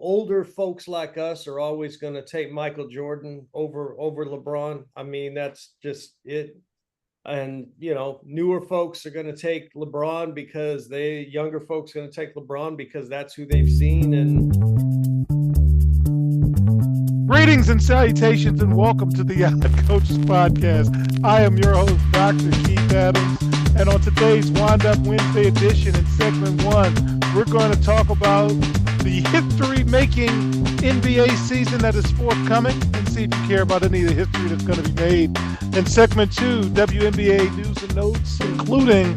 older folks like us are always going to take Michael Jordan over LeBron. I mean, that's just it. And newer folks are going to take LeBron because younger folks are going to take LeBron because that's who they've seen. And greetings and salutations, and welcome to the Coaches Podcast. I am your host, Dr. Keith Adams, and on today's Wind Up Wednesday edition in segment 1, we're going to talk about the history-making NBA season that is forthcoming and see if you care about any of the history that's going to be made. In segment 2, WNBA news and notes, including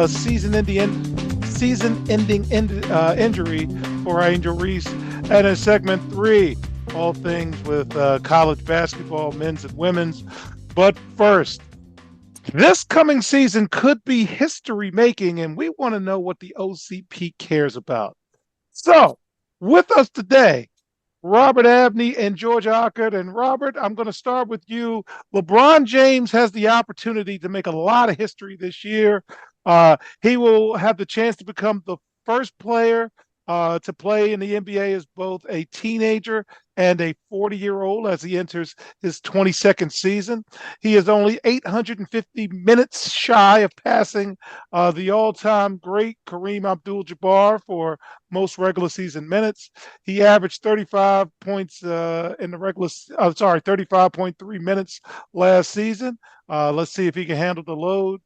season-ending injury for Angel Reese. And in segment 3, all things with college basketball, men's and women's. But first, this coming season could be history-making, and we want to know what the OCP cares about. So, with us today, Robert Abney and George Ockert. And Robert, I'm going to start with you. LeBron James has the opportunity to make a lot of history this year. He will have the chance to become the first player to play in the NBA as both a teenager and a 40-year-old as he enters his 22nd season. He is only 850 minutes shy of passing the all-time great Kareem Abdul-Jabbar for most regular season minutes. He averaged 35 points in the 35.3 minutes last season. Let's see if he can handle the load.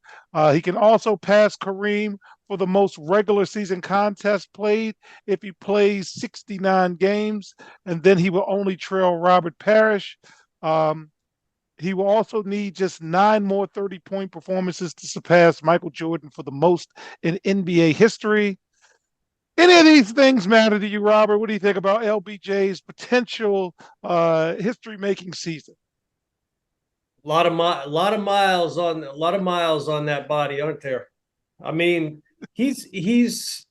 He can also pass Kareem for the most regular season contests played if he plays 69 games, and then he will only trail Robert Parrish. He will also need just 9 more 30-point performances to surpass Michael Jordan for the most in NBA history. Any of these things matter to you, Robert? What do you think about LBJ's potential history-making season? a lot of miles on that body, aren't there? I mean, he's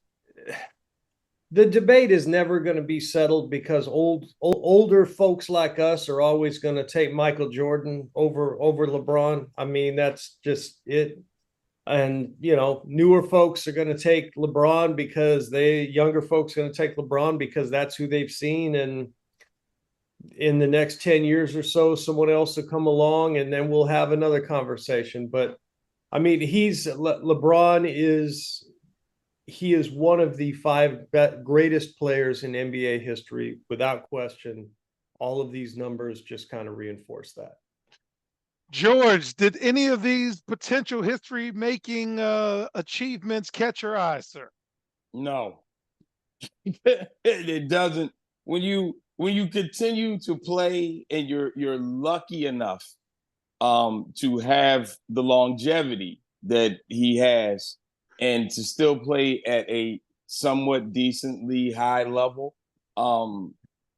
the debate is never going to be settled because older folks like us are always going to take Michael Jordan over LeBron. I mean, that's just it. And newer folks are going to take LeBron because younger folks are going to take LeBron because that's who they've seen. And in the next 10 years or so, someone else will come along, and then we'll have another conversation. But I mean, LeBron is one of the 5 greatest players in NBA history, without question. All of these numbers just kind of reinforce that. George, did any of these potential history-making achievements catch your eye, sir? No, it doesn't. When you continue to play and you're lucky enough to have the longevity that he has, and to still play at a somewhat decently high level.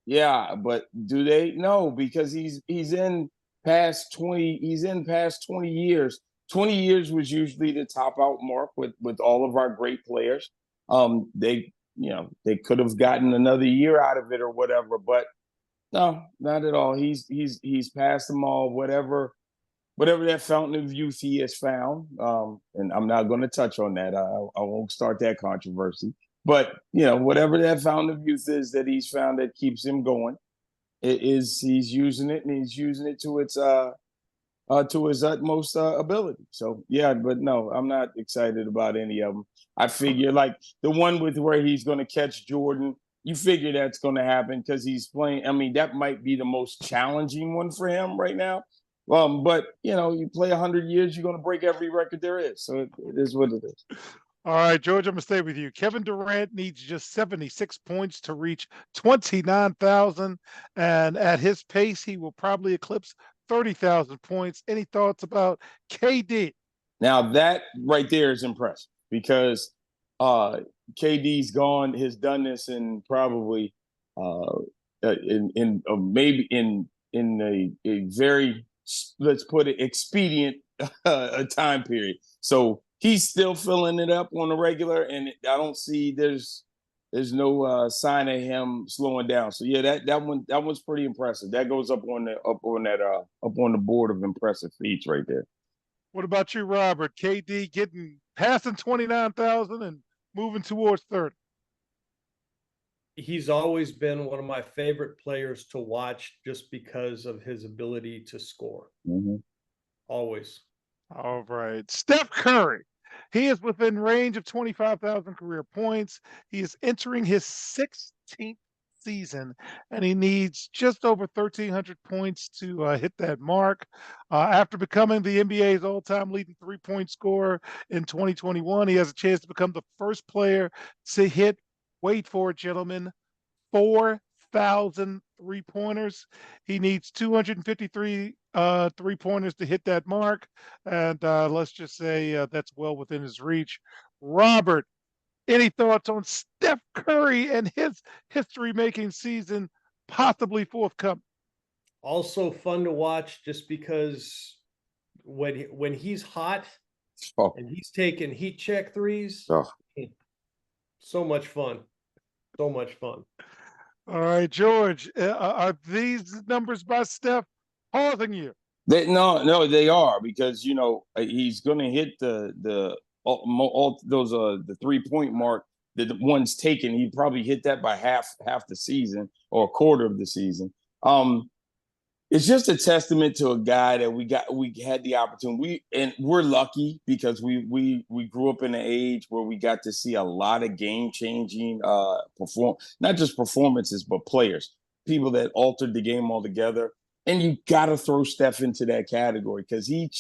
Yeah, but do they? No, because he's in past 20 years. 20 years was usually the top out mark with all of our great players. They could have gotten another year out of it or whatever, but no, not at all. He's passed them all, whatever that fountain of youth he has found. And I'm not going to touch on that. I won't start that controversy. But, whatever that fountain of youth is that he's found that keeps him going, he's using it, and he's using it to its to his utmost ability. So, yeah, but no, I'm not excited about any of them. I figure like the one with where he's going to catch Jordan, you figure that's going to happen because he's playing. I mean, that might be the most challenging one for him right now. But you play 100 years, you're going to break every record there is. So it is what it is. All right, George, I'm going to stay with you. Kevin Durant needs just 76 points to reach 29,000. And at his pace, he will probably eclipse 30,000 points. Any thoughts about KD? Now, that right there is impressive because KD's has done this in probably maybe in a very, let's put it, expedient time period. So he's still filling it up on the regular, and I don't see there's no sign of him slowing down. So yeah, that one's pretty impressive. That goes up on the board of impressive feats right there. What about you, Robert? KD passing 29,000 and moving towards 30. he's always been one of my favorite players to watch just because of his ability to score. Mm-hmm. Always. All right. Steph Curry. He is within range of 25,000 career points. He is entering his 16th season, and he needs just over 1,300 points to hit that mark. After becoming the NBA's all-time leading three-point scorer in 2021, he has a chance to become the first player to hit, wait for it, gentlemen, 4,000 three-pointers. He needs 253 three-pointers to hit that mark. And let's just say that's well within his reach. Robert, any thoughts on Steph Curry and his history-making season possibly forthcoming? Also fun to watch just because when he's hot Oh, and he's taking heat check threes, oh. so much fun. So much fun. All right, George, are these numbers by Steph pausing you? No, they are, because he's going to hit all those the 3-point mark. The ones taken, he probably hit that by half the season or a quarter of the season. It's just a testament to a guy that we had the opportunity. We're lucky because we grew up in an age where we got to see a lot of game-changing not just performances, but players, people that altered the game altogether. And you got to throw Steph into that category because he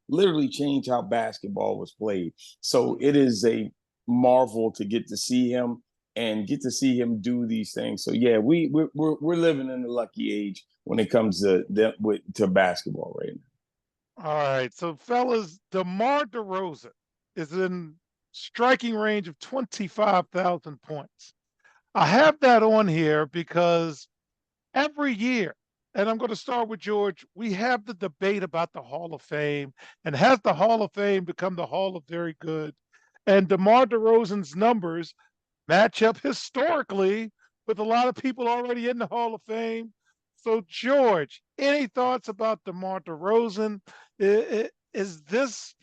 literally changed how basketball was played. So it is a marvel to get to see him and get to see him do these things. So yeah, we're living in a lucky age when it comes to basketball right now. All right, so fellas, DeMar DeRozan is in striking range of 25,000 points. I have that on here because every year, and I'm going to start with George, we have the debate about the Hall of Fame, and has the Hall of Fame become the Hall of Very Good? And DeMar DeRozan's numbers match up historically with a lot of people already in the Hall of Fame. So, George, any thoughts about DeMar DeRozan? Is this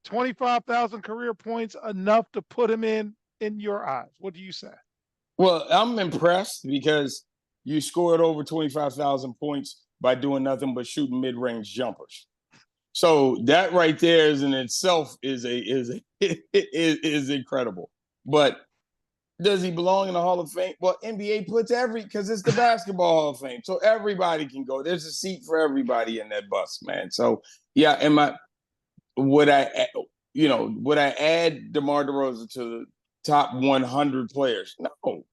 25,000 career points enough to put him in your eyes? What do you say? Well, I'm impressed because you scored over 25,000 points by doing nothing but shooting mid-range jumpers. So that right there is in itself is incredible. But does he belong in the Hall of Fame? Well, NBA puts because it's the Basketball Hall of Fame, so everybody can go. There's a seat for everybody in that bus, man. So yeah, would I add DeMar DeRozan to the top 100 players? No,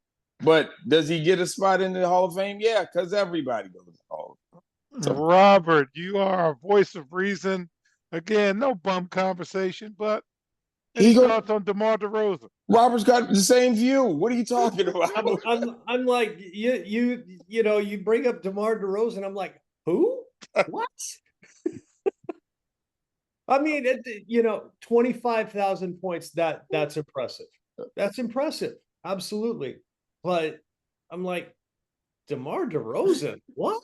but does he get a spot in the Hall of Fame? Yeah, because everybody goes to the Hall of Fame. So, Robert, you are a voice of reason. Again, no bum conversation, but any thoughts on DeMar DeRozan? Robert's got the same view. What are you talking about? I'm like you bring up DeMar DeRozan. I'm like, who? What? I mean, 25,000 points. That's impressive. That's impressive. Absolutely. But I'm like, DeMar DeRozan, what?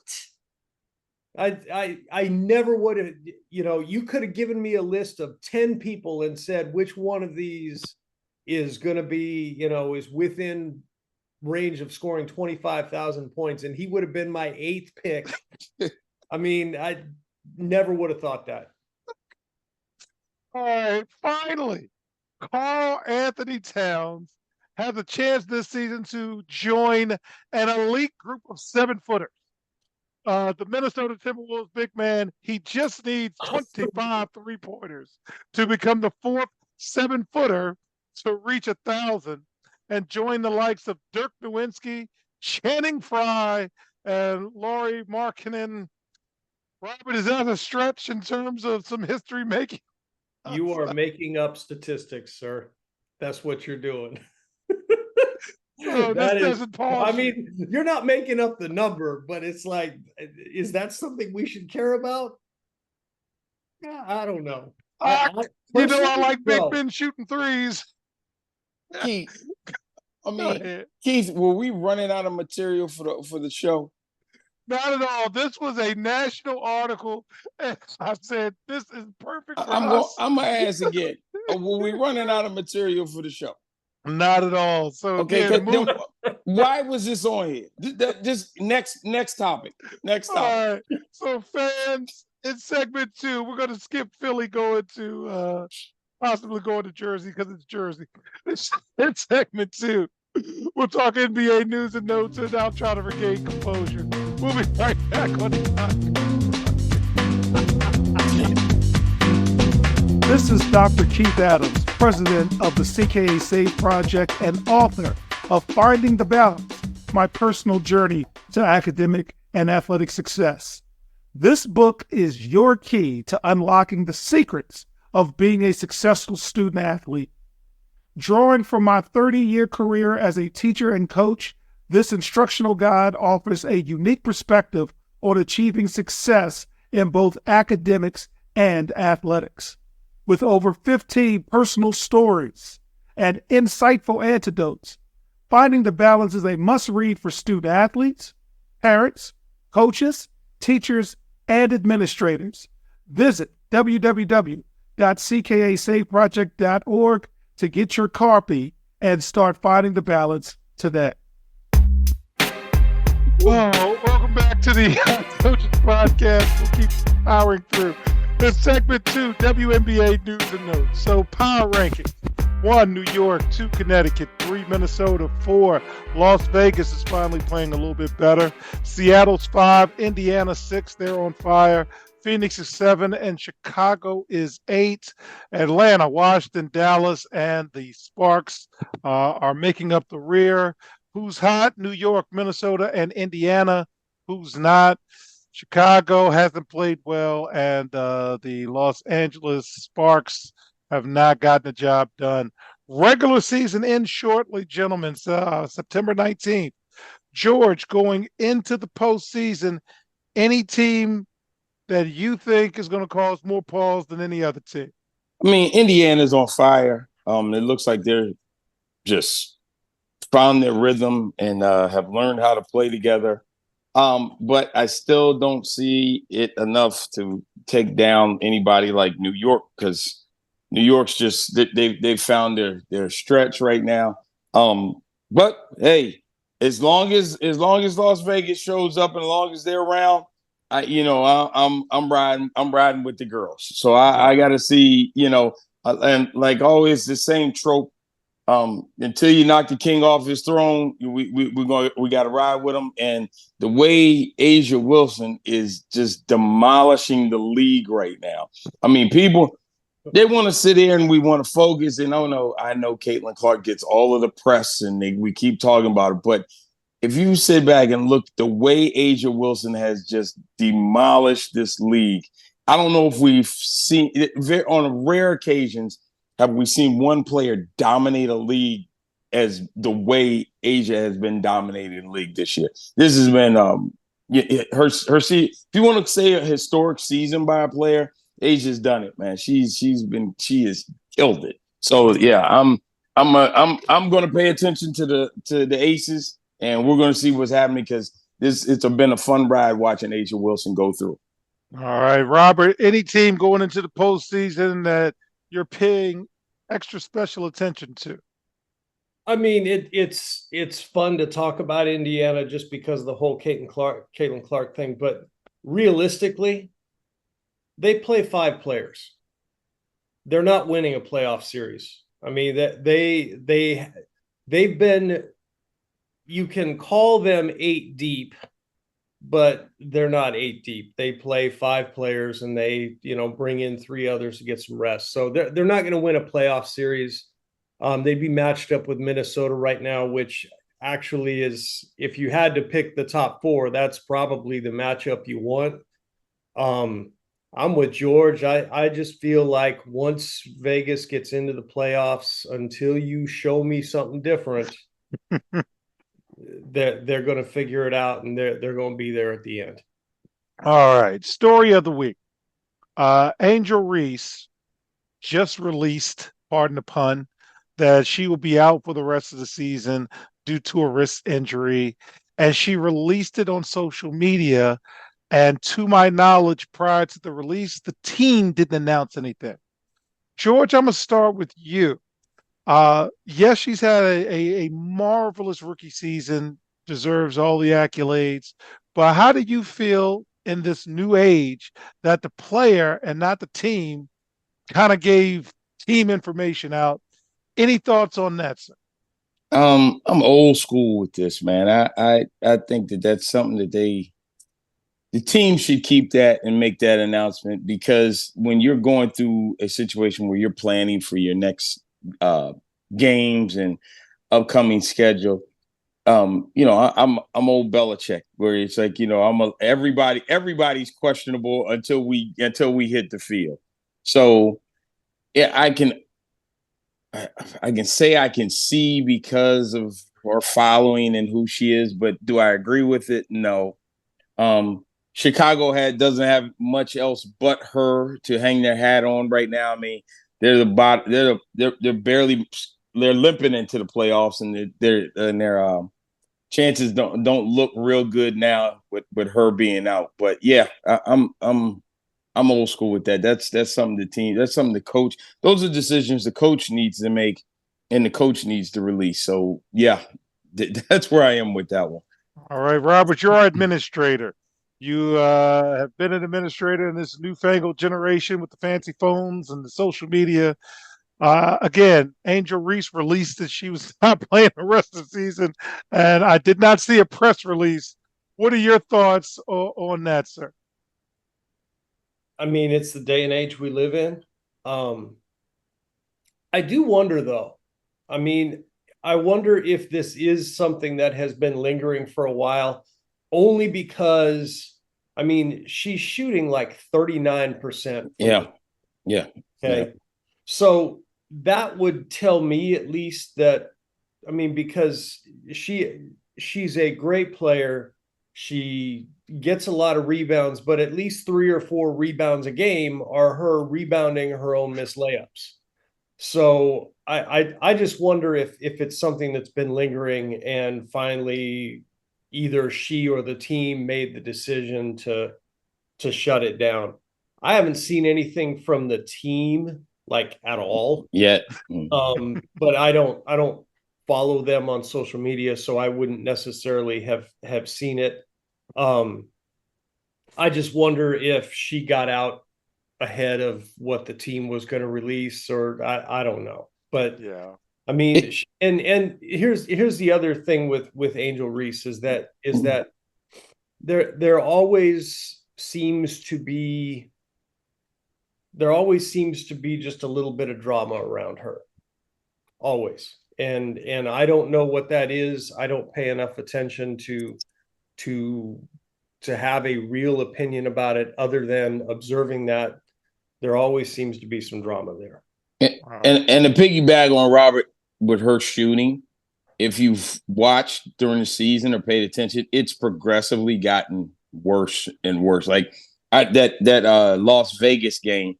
I never would have, you could have given me a list of 10 people and said which one of these is going to be, is within range of scoring 25,000 points, and he would have been my 8th pick. I mean, I never would have thought that. All right, finally, Karl Anthony Towns has a chance this season to join an elite group of 7-footers. The Minnesota Timberwolves big man, he just needs 25 three-pointers to become the 4th 7-footer to reach 1,000 and join the likes of Dirk Nowitzki, Channing Frye, and Lauri Markkanen. Robert, is that a stretch in terms of some history making? You are making up statistics, sir. That's what you're doing. Oh, this doesn't pause. I mean, you're not making up the number, but it's like, is that something we should care about? Yeah, I don't know. I like Big Ben shooting threes. Keith, Keith, were we running out of material for the show? Not at all. This was a national article, and I said this is perfect for us. I'm gonna ask again. Were we running out of material for the show? Not at all. So Okay, again, then why was this on here? Just next topic. Next all topic. right. So fans, in segment 2, we're gonna skip Philly going to possibly going to Jersey because it's Jersey. In segment 2, we'll talk NBA news and notes, and I'll try to regain composure. We'll be right back on the podcast. This is Dr. Keith Adams, president of the CKA Save Project and author of Finding the Balance, my personal journey to academic and athletic success. This book is your key to unlocking the secrets of being a successful student athlete. Drawing from my 30-year career as a teacher and coach, this instructional guide offers a unique perspective on achieving success in both academics and athletics. With over 15 personal stories and insightful antidotes, Finding the Balance is a must-read for student athletes, parents, coaches, teachers, and administrators. Visit www.ckasaveproject.org to get your copy and start finding the balance today. Well, welcome back to the Coaches Podcast. We'll keep powering through. In segment 2, WNBA news and notes. So power rankings. 1, New York. 2, Connecticut. 3, Minnesota. 4, Las Vegas is finally playing a little bit better. Seattle's 5, Indiana 6. They're on fire. Phoenix is 7, and Chicago is 8. Atlanta, Washington, Dallas, and the Sparks are making up the rear. Who's hot? New York, Minnesota, and Indiana. Who's not? Chicago hasn't played well, and the Los Angeles Sparks have not gotten the job done. Regular season ends shortly, gentlemen. September 19th. George, going into the postseason, any team that you think is going to cause more pause than any other team? I mean, Indiana's on fire. It looks like they're just found their rhythm and have learned how to play together. But I still don't see it enough to take down anybody like New York, because New York's just they've found their stretch right now. But hey, as long as Las Vegas shows up and as long as they're around, I'm riding with the girls. So I got to see, and like always the same trope. Until you knock the king off his throne, we got to ride with him. And the way Asia Wilson is just demolishing the league right now. I mean, people, they want to sit here and we want to focus. And I know Caitlin Clark gets all of the press and we keep talking about it. But if you sit back and look the way Asia Wilson has just demolished this league, I don't know if we've seen it on rare occasions. Have we seen one player dominate a league as the way Asia has been dominating the league this year? This has been her if you want to say a historic season by a player, Asia's done it, man. She has killed it. So yeah, I'm going to pay attention to the Aces, and we're going to see what's happening, because it's been a fun ride watching Asia Wilson go through. All right, Robert, any team going into the postseason that you're paying extra special attention to? I mean, it's fun to talk about Indiana just because of the whole Caitlin Clark thing, but realistically, they play 5 players. They're not winning a playoff series. I mean, that they've been, you can call them 8 deep, but they're not 8 deep. They play 5 players and they, bring in 3 others to get some rest. So they're not going to win a playoff series. They'd be matched up with Minnesota right now, which actually is, if you had to pick the top 4, that's probably the matchup you want. I'm with George. I just feel like once Vegas gets into the playoffs, until you show me something different, they're going to figure it out, and they're going to be there at the end. All right. Story of the week. Angel Reese just released, pardon the pun, that she will be out for the rest of the season due to a wrist injury. And she released it on social media. And to my knowledge, prior to the release, the team didn't announce anything. George, I'm going to start with you. Yes, she's had a marvelous rookie season, deserves all the accolades. But how do you feel in this new age that the player and not the team kind of gave team information out? Any thoughts on that, sir? I'm old school with this, man. I think that that's something that the team should keep that and make that announcement, because when you're going through a situation where you're planning for your next uh, games and upcoming schedule, I'm old Belichick, where it's like, everybody's questionable until we hit the field. So yeah, I can say I can see because of her following and who she is, but do I agree with it? No. Um, Chicago doesn't have much else but her to hang their hat on right now. I mean, they're barely they're limping into the playoffs, and their chances don't look real good now with her being out. But yeah, I'm old school with that. That's something the team. That's something the coach. Those are decisions the coach needs to make, and the coach needs to release. So yeah, that's where I am with that one. All right, Robert, you're our administrator. You have been an administrator in this newfangled generation with the fancy phones and the social media. Again, Angel Reese released that she was not playing the rest of the season, and I did not see a press release. What are your thoughts on that, sir? I mean, it's the day and age we live in. Um, I do wonder though. I mean, I wonder if this is something that has been lingering for a while, only because I mean, she's shooting like 39%. Yeah, yeah, yeah. Okay. So that would tell me at least that, I mean, because she's a great player. She gets a lot of rebounds, but at least 3 or 4 rebounds a game are her rebounding her own missed layups. So I just wonder if it's something that's been lingering, and finally either she or the team made the decision to shut it down. I haven't seen anything from the team like at all. Yet. Mm. But I don't follow them on social media, so I wouldn't necessarily have seen it. Um, I just wonder if she got out ahead of what the team was going to release, or I don't know. But Yeah. I mean, and here's the other thing with Angel Reese is that there always seems to be just a little bit of drama around her, always. And I don't know what that is. I don't pay enough attention to to have a real opinion about it, other than observing that there always seems to be some drama there. And, Wow. and to piggyback on Robert with her shooting, if you've watched during the season or paid attention, it's progressively gotten worse and worse. Like that Las Vegas game,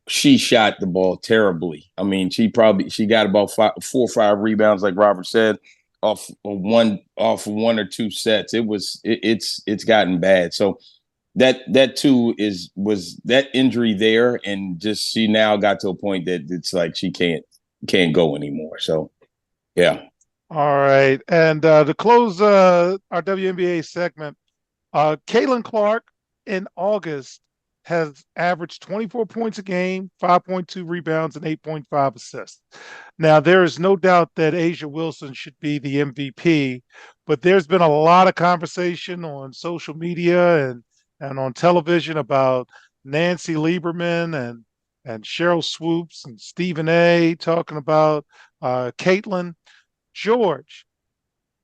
she shot the ball terribly. I mean, she got about 4 or 5 rebounds, like Robert said, off one or two sets. It's gotten bad. So that too was that injury there, and just she now got to a point that it's like she can't go anymore. So yeah. All right. And to close our WNBA segment, Caitlin Clark in August has averaged 24 points a game, 5.2 rebounds, and 8.5 assists. Now, there is no doubt that Asia Wilson should be the MVP, but there's been a lot of conversation on social media and on television about Nancy Lieberman and Cheryl Swoops and Stephen A. talking about Caitlin. George,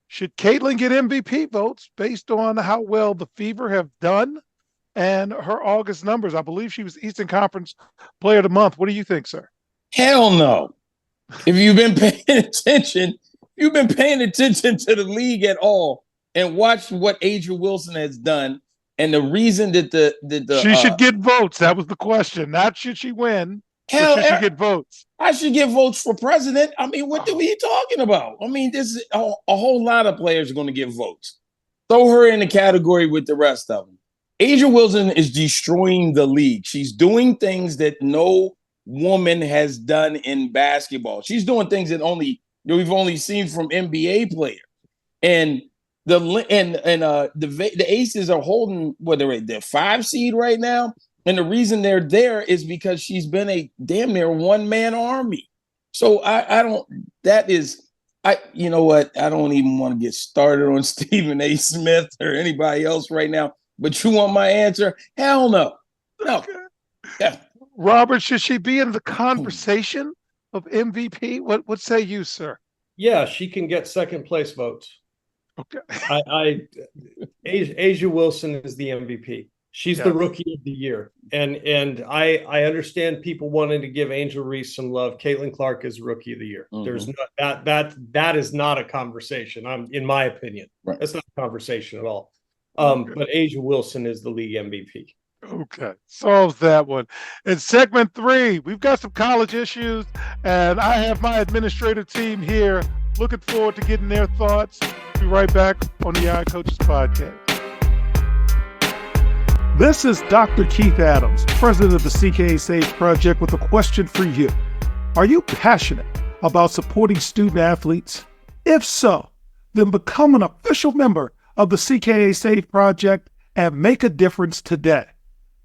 should Caitlin get MVP votes based on how well the Fever have done and her August numbers? I believe she was Eastern Conference Player of the Month. What do you think, sir? Hell no. If you've been paying attention to the league at all and watched what Adrian Wilson has done, and the reason that the She should get votes. That was the question. Not should she win, but hell, should she get votes? I should get votes for president. I mean, what are we talking about? I mean, this is a whole lot of players are going to get votes. Throw her in the category with the rest of them. Asia Wilson is destroying the league. She's doing things that no woman has done in basketball. She's doing things that we've only seen from NBA players. And the Aces are holding what they're 5 seed right now. And the reason they're there is because she's been a damn near one-man army. So you know what? I don't even want to get started on Stephen A. Smith or anybody else right now. But you want my answer? Hell no. No. Yeah. Robert, should she be in the conversation of MVP? What say you, sir? Yeah, she can get second place votes. Okay. Asia Wilson is the MVP. She's the rookie of the year. And I understand people wanting to give Angel Reese some love. Caitlin Clark is rookie of the year. Mm-hmm. There's not that is not a conversation. In my opinion. Right. That's not a conversation at all. But Asia Wilson is the league MVP. Okay, solves that one. In segment 3, we've got some college issues, and I have my administrative team here. Looking forward to getting their thoughts. Be right back on the Eye Coaches Podcast. This is Dr. Keith Adams, president of the CKA Save Project, with a question for you. Are you passionate about supporting student athletes? If so, then become an official member of the CKA Save Project and make a difference today.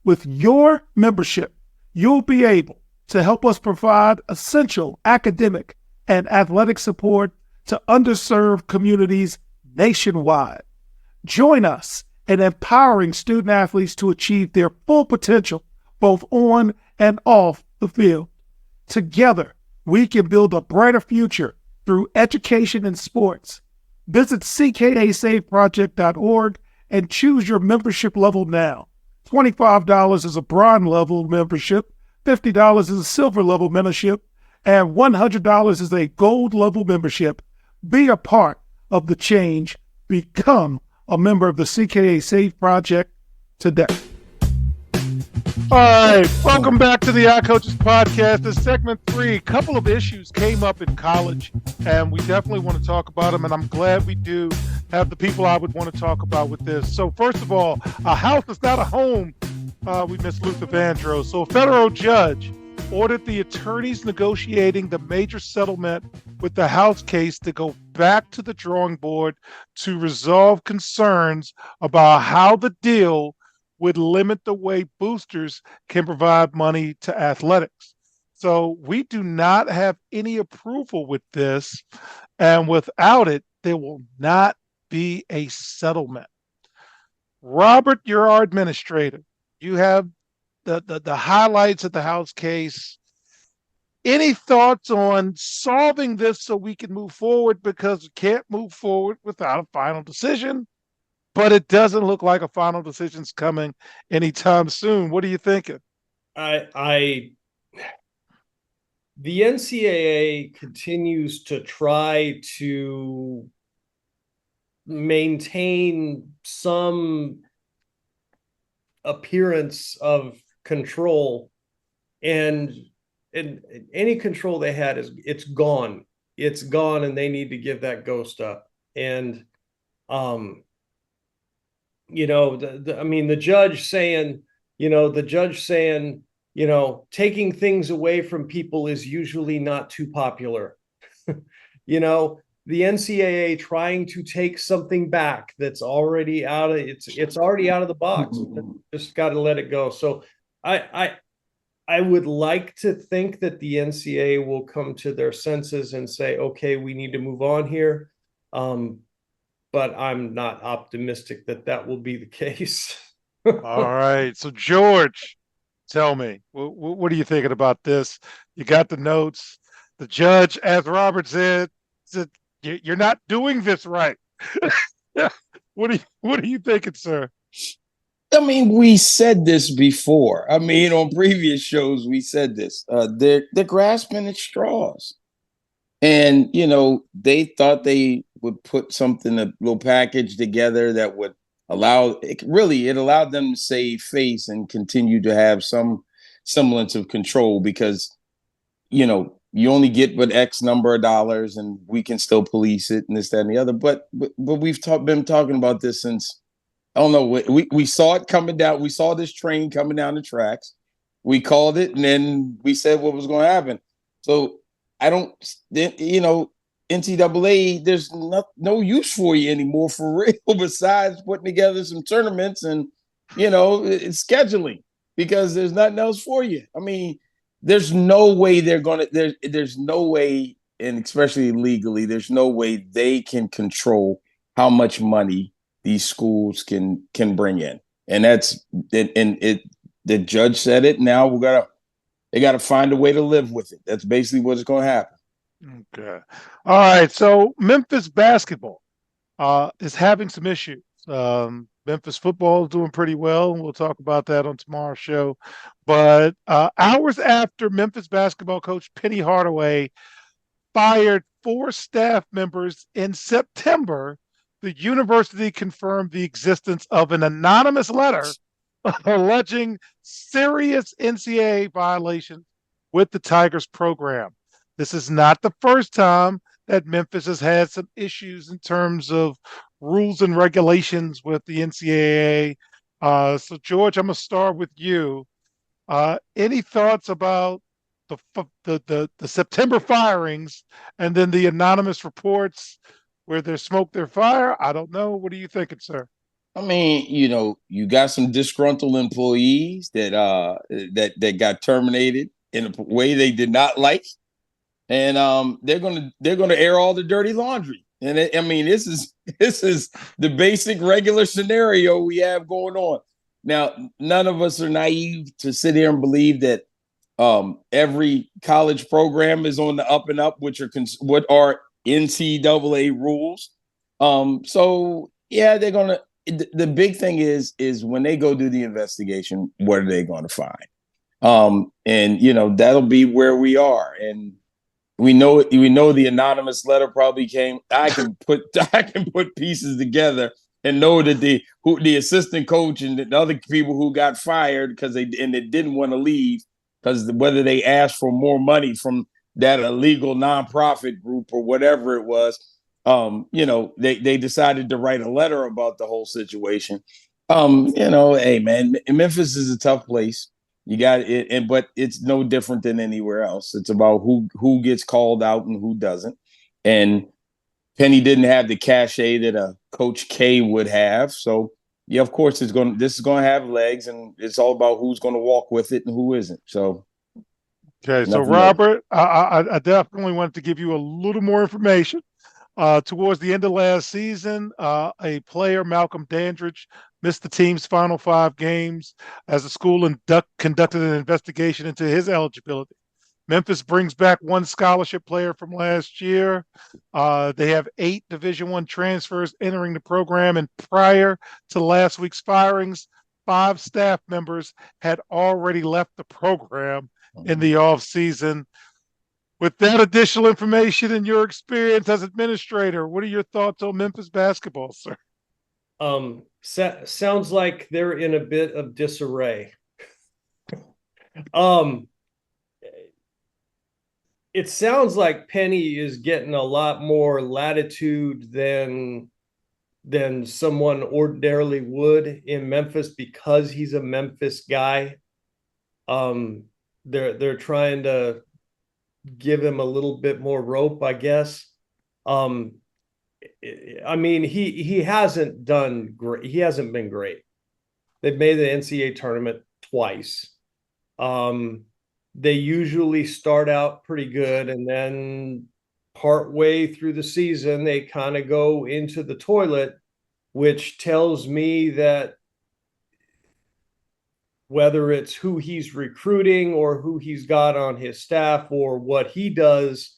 With your membership, you'll be able to help us provide essential academic and athletic support to underserved communities nationwide. Join us in empowering student athletes to achieve their full potential, both on and off the field. Together, we can build a brighter future through education and sports. Visit ckasaveproject.org and choose your membership level now. $25 is a bronze level membership, $50 is a silver level membership, and $100 is a gold level membership. Be a part of the change. Become a member of the CKA Save Project today. All right, welcome back to the Eye Coaches Podcast. This segment 3, a couple of issues came up in college, and we definitely want to talk about them, and I'm glad we do have the people I would want to talk about with this. So first of all, a house is not a home. We miss Luther Vandross. So a federal judge ordered the attorneys negotiating the major settlement with the House case to go back to the drawing board to resolve concerns about how the deal would limit the way boosters can provide money to athletics. So we do not have any approval with this, and without it, there will not be a settlement. Robert, you're our administrator. You have the highlights of the House case. Any thoughts on solving this so we can move forward? Because we can't move forward without a final decision, but it doesn't look like a final decision's coming anytime soon. What are you thinking? The NCAA continues to try to maintain some appearance of control, and any control they had it's gone, and they need to give that ghost up. And the judge saying, taking things away from people is usually not too popular. The NCAA trying to take something back that's already it's already out of the box. Just got to let it go. So I would like to think that the NCAA will come to their senses and say, okay, we need to move on here. But I'm not optimistic that will be the case. All right. So George, tell me, what are you thinking about this? You got the notes. The judge, as Robert said, you're not doing this right. What are you thinking, sir? I mean, we said this before. I mean, on previous shows, we said this. They're grasping at straws. And, they thought they would put something, a little package together that would it allowed them to save face and continue to have some semblance of control, because, you only get but X number of dollars and we can still police it and this, that, and the other. But we've been talking about this since, I don't know, we saw it coming down. We saw this train coming down the tracks. We called it, and then we said what was going to happen. So I don't, NCAA, there's no use for you anymore for real, besides putting together some tournaments and, it's scheduling, because there's nothing else for you. I mean, there's no way there's no way, and especially legally, there's no way they can control how much money these schools can bring in. And the judge said it. Now they gotta find a way to live with it. That's basically what's going to happen. Okay. All right. So Memphis basketball is having some issues. Memphis football is doing pretty well. We'll talk about that on tomorrow's show. But hours after Memphis basketball coach Penny Hardaway fired 4 staff members in September, the university confirmed the existence of an anonymous letter alleging serious NCAA violations with the Tigers program. This is not the first time that Memphis has had some issues in terms of rules and regulations with the NCAA. So, George, I'm going to start with you. Any thoughts about the September firings and then the anonymous reports where there's smoke, there's fire? I don't know. What are you thinking, sir? I mean, you got some disgruntled employees that got terminated in a way they did not like, and they're gonna air all the dirty laundry. And I mean, this is the basic regular scenario we have going on. Now, none of us are naive to sit here and believe that every college program is on the up and up, what are NCAA rules. So yeah, they're gonna. The big thing is when they go do the investigation, what are they going to find? And that'll be where we are. And we know the anonymous letter probably came. I can put pieces together and know that the assistant coach and the other people who got fired because they didn't want to leave, because whether they asked for more money from that illegal nonprofit group or whatever it was, they decided to write a letter about the whole situation. Hey man, Memphis is a tough place. You got it, but it's no different than anywhere else. It's about who gets called out and who doesn't. And Penny didn't have the cachet that a Coach K would have. So yeah, of course this is gonna have legs, and it's all about who's gonna walk with it and who isn't. So Okay, so nothing more. Robert, I definitely wanted to give you a little more information. Towards the end of last season, a player, Malcolm Dandridge, missed the team's final 5 games as the school conducted an investigation into his eligibility. Memphis brings back 1 scholarship player from last year. They have 8 Division I transfers entering the program, and prior to last week's firings, 5 staff members had already left the program in the off season. With that additional information and your experience as administrator, what are your thoughts on Memphis basketball, sir? Sounds like they're in a bit of disarray. It sounds like Penny is getting a lot more latitude than someone ordinarily would in Memphis, because he's a Memphis guy. They're trying to give him a little bit more rope, I guess. I mean, he hasn't done great. He hasn't been great. They've made the NCAA tournament twice. They usually start out pretty good, and then partway through the season, they kind of go into the toilet, which tells me that whether it's who he's recruiting or who he's got on his staff or what he does,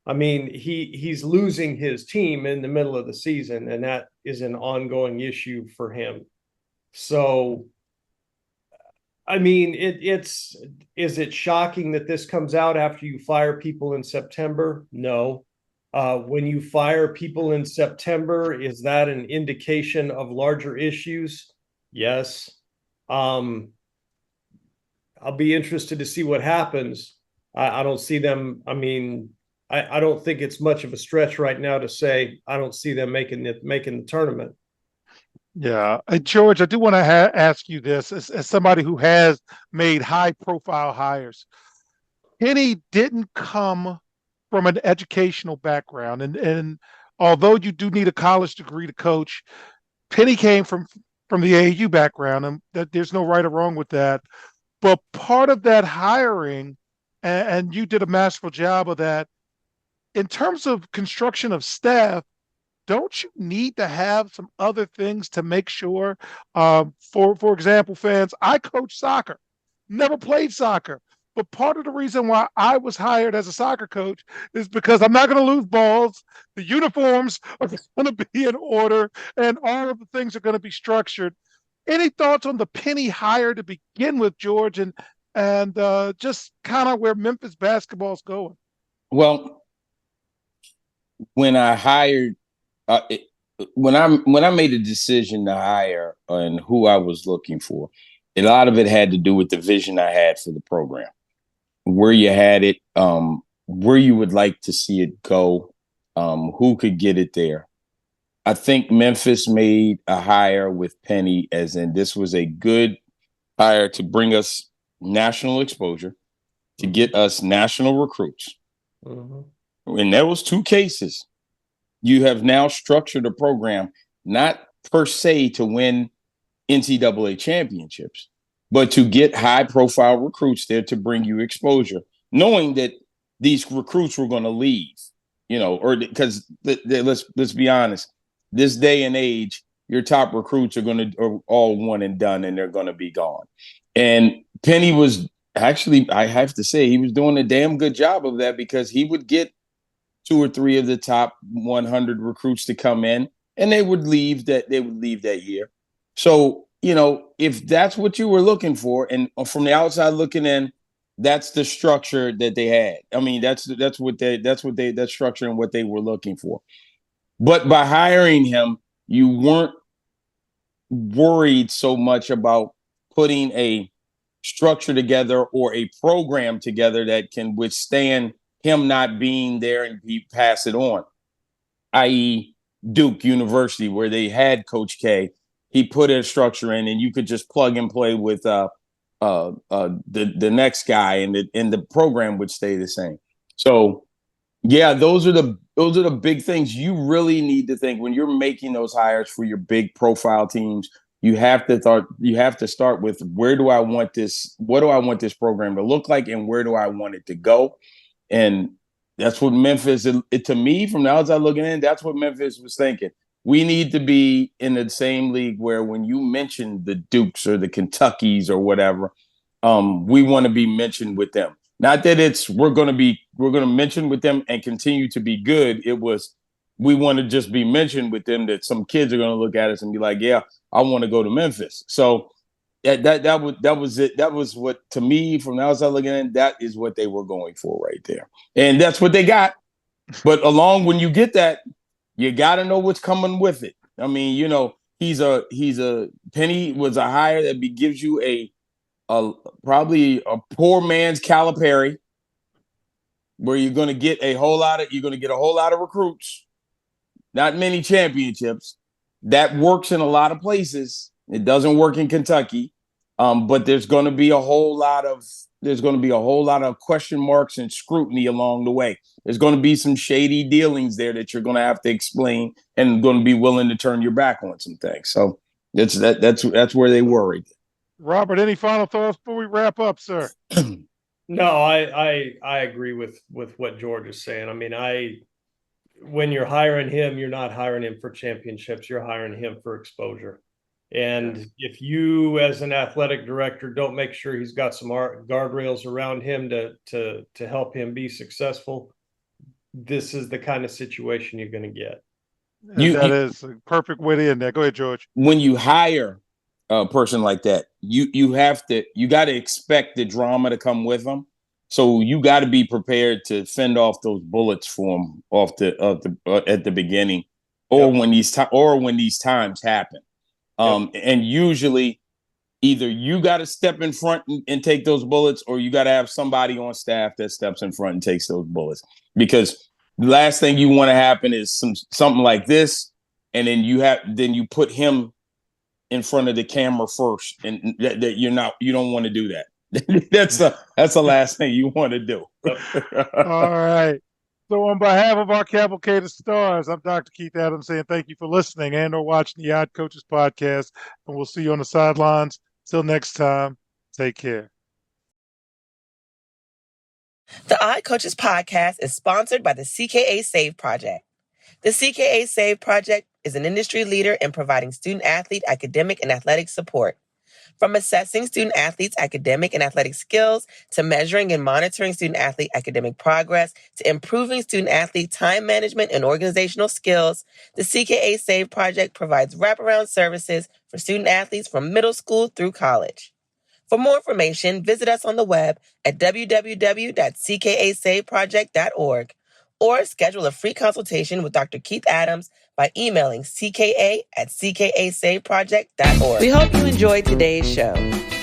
I mean, he's losing his team in the middle of the season, and that is an ongoing issue for him. So, I mean, is it shocking that this comes out after you fire people in September? No. When you fire people in September, is that an indication of larger issues? Yes. I'll be interested to see what happens. I don't see them. I mean, I don't think it's much of a stretch right now to say I don't see them making the tournament. Yeah. George, I do want to ask you this as somebody who has made high profile hires. Penny didn't come from an educational background. And although you do need a college degree to coach, Penny came from the AAU background, and that there's no right or wrong with that. But part of that hiring, and you did a masterful job of that, in terms of construction of staff, don't you need to have some other things to make sure? For example, fans, I coach soccer, never played soccer. But part of the reason why I was hired as a soccer coach is because I'm not going to lose balls. The uniforms are going to be in order, and all of the things are going to be structured. Any thoughts on the Penny hire to begin with, George, and just kind of where Memphis basketball is going? Well, when I hired, it, when I made a decision to hire and who I was looking for, a lot of it had to do with the vision I had for the program, where you had it, where you would like to see it go, who could get it there. I think Memphis made a hire with Penny, as in this was a good hire to bring us national exposure, to get us national recruits. Mm-hmm. And there was two cases. You have now structured a program not per se to win NCAA championships, but to get high profile recruits there to bring you exposure, knowing that these recruits were going to leave, or because let's be honest, this day and age, your top recruits are all one and done, and they're going to be gone. And Penny was actually, I have to say, he was doing a damn good job of that, because he would get 2 or 3 of the top 100 recruits to come in, and they would leave that year. So, if that's what you were looking for, and from the outside looking in, that's the structure that they had. I mean, that's structure and what they were looking for. But by hiring him, you weren't worried so much about putting a structure together or a program together that can withstand him not being there and he pass it on, i.e. Duke University, where they had Coach K. He put a structure in, and you could just plug and play with the next guy, and the program would stay the same. So, yeah, those are the big things you really need to think when you're making those hires for your big profile teams. You have to start with, where do I want this? What do I want this program to look like, and where do I want it to go? And that's what Memphis, to me, from the outside looking in, that's what Memphis was thinking. We need to be in the same league where when you mention the Dukes or the Kentuckys or whatever, we want to be mentioned with them. Not that we're going to mention with them and continue to be good. It was, we want to just be mentioned with them, that some kids are going to look at us and be like, yeah, I want to go to Memphis. So that was it. That was what, to me, from the outside looking in, that is what they were going for right there. And that's what they got. But when you get that, you got to know what's coming with it. I mean, Penny was a hire that gives you a probably a poor man's Calipari, where you're going to get a whole lot of recruits, not many championships. That works in a lot of places. It doesn't work in Kentucky, but there's going to be a whole lot of question marks and scrutiny along the way. There's going to be some shady dealings there that you're going to have to explain, and going to be willing to turn your back on some things. So that's where they worried. Robert, any final thoughts before we wrap up, sir? No, I agree with what George is saying. I mean, when you're hiring him, you're not hiring him for championships. You're hiring him for exposure. And if you, as an athletic director, don't make sure he's got some guardrails around him to help him be successful, this is the kind of situation you're going to get. That is a perfect way to end that. Go ahead, George. When you hire a person like that, you got to expect the drama to come with them. So you got to be prepared to fend off those bullets for them at the beginning, or when these times happen. And usually, either you got to step in front and take those bullets, or you got to have somebody on staff that steps in front and takes those bullets. Because the last thing you want to happen is something like this, and then you put him in front of the camera first, and that you don't want to do that. That's the last thing you want to do. All right. So on behalf of our cavalcade of stars, I'm Dr. Keith Adams saying thank you for listening and or watching the Odd Coaches podcast, and we'll see you on the sidelines. Till next time, take care. The Odd Coaches podcast is sponsored by the CKA Save Project. The CKA Save Project is an industry leader in providing student-athlete academic and athletic support. From assessing student-athletes' academic and athletic skills, to measuring and monitoring student-athlete academic progress, to improving student-athlete time management and organizational skills, the CKA Save Project provides wraparound services for student-athletes from middle school through college. For more information, visit us on the web at www.ckasaveproject.org or schedule a free consultation with Dr. Keith Adams by emailing cka@ckasaveproject.org. We hope you enjoyed today's show.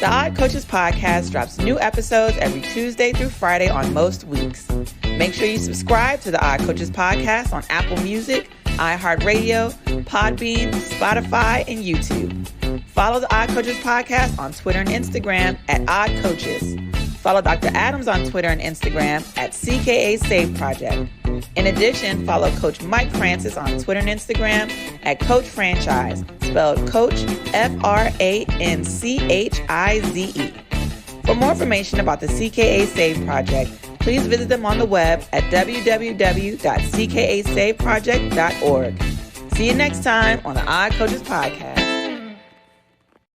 The Odd Coaches podcast drops new episodes every Tuesday through Friday on most weeks. Make sure you subscribe to the Odd Coaches podcast on Apple Music, iHeartRadio, Podbean, Spotify, and YouTube. Follow the Odd Coaches podcast on Twitter and Instagram at Odd Coaches. Follow Dr. Adams on Twitter and Instagram at CKA Save Project. In addition, follow Coach Mike Francis on Twitter and Instagram at Coach Franchise, spelled Coach Franchize. For more information about the CKA Save Project, please visit them on the web at www.ckasaveproject.org. See you next time on the Odd Coaches podcast.